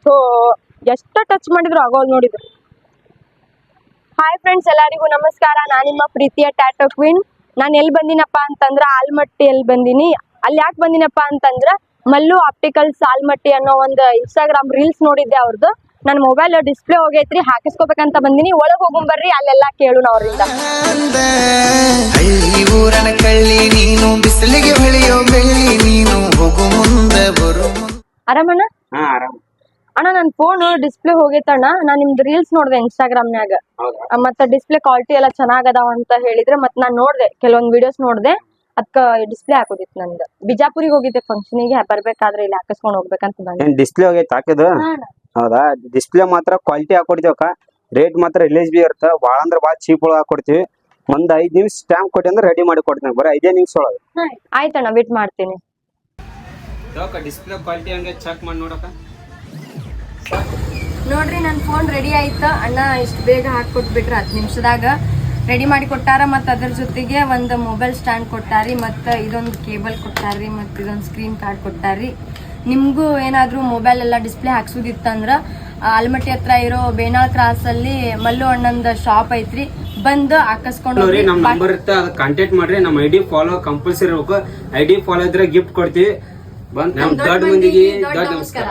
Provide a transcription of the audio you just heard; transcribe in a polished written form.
So ಎಷ್ಟ touch ಮಾಡಿದ್ರು ಆಗೋಲ್ ನೋಡಿದ್ರು. ಹಾಯ್ ಫ್ರೆಂಡ್ಸ್, ಎಲ್ಲರಿಗೂ ನಮಸ್ಕಾರ. ನಾನು ನಿಮ್ಮ ಪ್ರೀತಿಯ ಟ್ಯಾಟೋ ಕ್ವೀನ್. ನಾನು ಎಲ್ಲಿ ಬಂದಿನಪ್ಪ ಅಂತಂದ್ರ ಆಲ್ಮಟ್ಟಿ ಎಲ್ಲಿ ಬಂದಿನಿ. ಅಲ್ಲಿ ಯಾಕೆ ಬಂದಿನಪ್ಪ ಅಂತಂದ್ರ ಮಲ್ಲು ಆಪ್ಟಿಕಲ್ಸ್ ಆಲ್ಮಟ್ಟಿ ಅನ್ನೋ ಒಂದು ಇನ್ಸ್ಟಾಗ್ರಾಮ್ ರೀಲ್ಸ್ ನೋಡಿದ್ದೆ ಅವ್ರದ್ದು. ನನ್ನ ಮೊಬೈಲ್ ಡಿಸ್ಪ್ಲೇ ಹೋಗೈತ್ರಿ, ಹಾಕಿಸ್ಕೋಬೇಕಂತ ಬಂದಿನಿ. ಒಳಗ್ ಹೋಗುಂ ಬರ್ರಿ, ಅಲ್ಲೆಲ್ಲಾ ಕೇಳೋಣ ಅವ್ರಿಂದ. ಆರಾಮಣ್ಣ? ಅಣ್ಣ, ನನ್ ಫೋನ್ ಡಿಸ್ಪ್ಲೇ ಹೋಗೈತಣ್ಣ. ನಾನ್ ನಿಮ್ದು ರೀಲ್ಸ್ ನೋಡ್ದೆ ಇನ್ಸ್ಟಾಗ್ರಾಮ್ನಾಗ. ಮತ್ತ ಡಿಸ್ಪ್ಲೇ ಕ್ವಾಲಿಟಿ ಎಲ್ಲ ಚೆನ್ನಾಗದಾವ ಅಂತ ಹೇಳಿದ್ರೆ ಮತ್ ನಾನ್ ನೋಡ್ದೆ, ಕೆಲವೊಂದ್ ವಿಡಿಯೋಸ್ ನೋಡ್ದೆ. ಅದಕ್ಕ ಡಿಸ್ಪ್ಲೇ ಹಾಕೋದಿತ್ತು ನಂದು. ಬಿಜಾಪುರಿಗೆ ಹೋಗಿದ್ದೆ ಫಂಕ್ಷನಿಗೆ, ಬರ್ಬೇಕಾದ್ರೆ ಇಲ್ಲಿ ಹಾಕಿಸ್ಕೊಂಡ್ ಹೋಗ್ಬೇಕಂತ ಬಂದೆ. ಡಿಸ್ಪ್ಲೇ ಹೋಗೈತೆ ಹಾಕಿದ್ದು? ಹೌದಾ? ಡಿಸ್ಪ್ಲೇ ಮಾತ್ರ ಕ್ವಾಲಿಟಿ ಹಾಕೊಡ್ತೀವಕ್ಕ. ರೇಟ್ ಮಾತ್ರ ರಿಲೀಸ್ ಬಿ ಇರುತ್ತೆ. ಭಾಳ ಅಂದ್ರೆ ಭಾಳ ಚೀಪ್ ಒಳಗೆ ಹಾಕೊಡ್ತೀವಿ. ಒಂದ್ 5 ನಿಮಿಷ ಸ್ಟ್ಯಾಂಪ್ ಕೊಟ್ಟಿ ಅಂದ್ರೆ ರೆಡಿ ಮಾಡಿ ಕೊಡ್ತೀನಿ. ಬರೀ 5 ನಿಮಿಷ ಒಳಗೆ. ಆಯ್ತಣ್ಣ, ವೇಟ್ ಮಾಡ್ತೀನಿ. ಡಿಸ್ಪ್ಲೇ ಕ್ವಾಲಿಟಿ ಹಂಗೆ ಚೆಕ್ ಮಾಡಿ ನೋಡಕ್ಕ. ನೋಡ್ರಿ, ನನ್ನ ಫೋನ್ ರೆಡಿ ಆಯ್ತು. ಅಣ್ಣ ಇಷ್ಟು ಬೇಗ ಹಾಕೊಟ್ಬಿಟ್ರೆ 10 ನಿಮಿಷದಾಗ ರೆಡಿ ಮಾಡಿ ಕೊಟ್ಟಾರ. ಮತ್ತು ಅದ್ರ ಜೊತೆಗೆ ಒಂದು ಮೊಬೈಲ್ ಸ್ಟ್ಯಾಂಡ್ ಕೊಟ್ಟಾರಿ, ಮತ್ತು ಇದೊಂದು ಕೇಬಲ್ ಕೊಟ್ಟಾರಿ, ಮತ್ತು ಇದೊಂದು ಸ್ಕ್ರೀನ್ ಕಾರ್ಡ್ ಕೊಟ್ಟಾರಿ. ನಿಮಗೂ ಏನಾದರೂ ಮೊಬೈಲ್ ಎಲ್ಲ ಡಿಸ್ಪ್ಲೇ ಹಾಕ್ಸೋದಿತ್ತಂದ್ರೆ ಆಲ್ಮಟ್ಟಿ ಹತ್ರ ಇರೋ ಬೇನಾಳ್ ಕ್ರಾಸ್ ಅಲ್ಲಿ ಮಲ್ಲು ಅಣ್ಣಂದ ಶಾಪ್ ಐತ್ರಿ. ಬಂದು ಹಾಕಿಸ್ಕೊಂಡು ನಮ್ಮ ನಂಬರ್ ಇರುತ್ತೆ, ಅದಕ್ಕೆ ಕಾಂಟ್ಯಾಕ್ಟ್ ಮಾಡ್ರಿ. ನಮ್ಮ ID ಫಾಲೋ ಕಂಪಲ್ಸರಿ ಇರಬೇಕು. ID ಫಾಲೋ ಇದ್ರೆ ಗಿಫ್ಟ್ ಕೊಡ್ತೀವಿ. ಬಂದ್ ನಮ್ಮ ದೊಡ್ಡ ಮಂದಿಗೆ ದೊಡ್ಡ ನಮಸ್ಕಾರ.